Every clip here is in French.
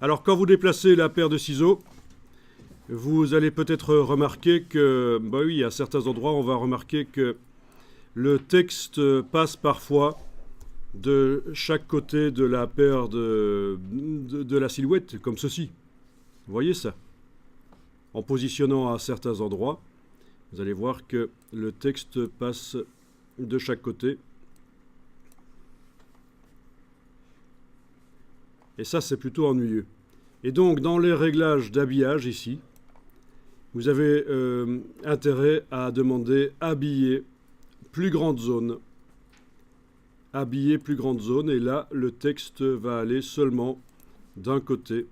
Alors, quand vous déplacez la paire de ciseaux, vous allez peut-être remarquer que, bah oui, à certains endroits, on va remarquer que le texte passe parfois de chaque côté de la paire de la silhouette, comme ceci. Vous voyez ça? En positionnant à certains endroits, vous allez voir que le texte passe de chaque côté. Et ça, c'est plutôt ennuyeux. Et donc, dans les réglages d'habillage ici, vous avez intérêt à demander habiller plus grande zone. Habiller plus grande zone. Et là, le texte va aller seulement d'un côté.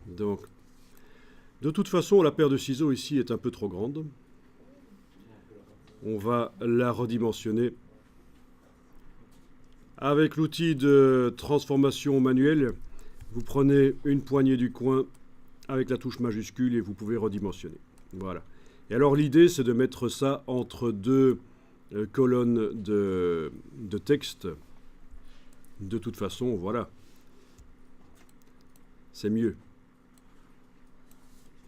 Donc, de toute façon, la paire de ciseaux ici est un peu trop grande. On va la redimensionner. Avec l'outil de transformation manuelle, vous prenez une poignée du coin avec la touche majuscule et vous pouvez redimensionner. Voilà. Et alors l'idée, c'est de mettre ça entre deux colonnes de texte. De toute façon, voilà. C'est mieux.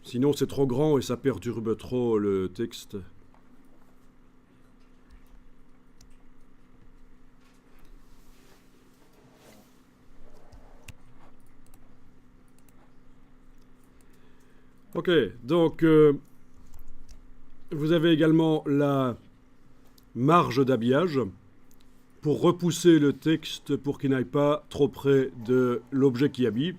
Sinon, c'est trop grand et ça perturbe trop le texte. Ok, donc vous avez également la marge d'habillage pour repousser le texte pour qu'il n'aille pas trop près de l'objet qui habille.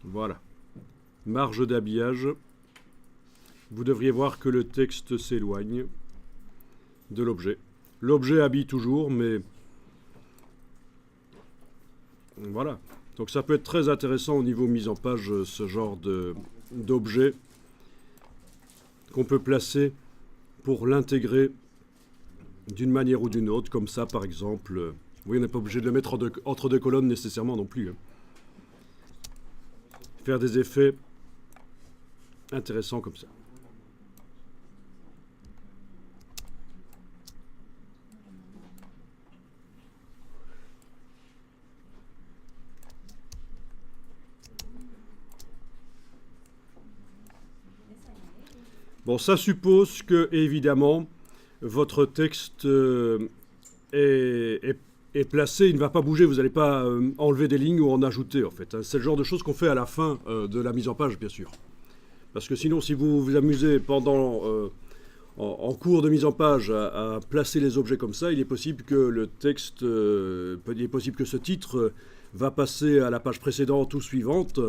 Voilà, marge d'habillage. Vous devriez voir que le texte s'éloigne de l'objet. L'objet habille toujours, mais voilà. Donc ça peut être très intéressant au niveau mise en page, ce genre d'objet qu'on peut placer pour l'intégrer d'une manière ou d'une autre, comme ça par exemple. Oui, on n'est pas obligé de le mettre entre deux colonnes nécessairement non plus. Faire des effets intéressants comme ça. Bon, ça suppose que, évidemment, votre texte est placé, il ne va pas bouger, vous n'allez pas enlever des lignes ou en ajouter, en fait. C'est le genre de choses qu'on fait à la fin de la mise en page, bien sûr. Parce que sinon, si vous vous amusez pendant, en cours de mise en page à placer les objets comme ça, il est possible que le texte, il est possible que ce titre va passer à la page précédente ou suivante,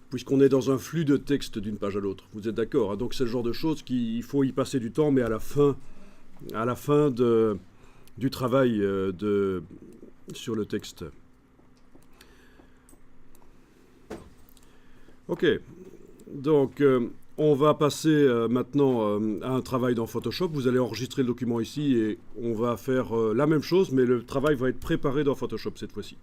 puisqu'on est dans un flux de texte d'une page à l'autre. Vous êtes d'accord, hein? Donc c'est le genre de choses qu'il faut y passer du temps, mais à la fin du travail sur le texte. Ok, donc on va passer maintenant à un travail dans Photoshop. Vous allez enregistrer le document ici et on va faire la même chose, mais le travail va être préparé dans Photoshop cette fois-ci.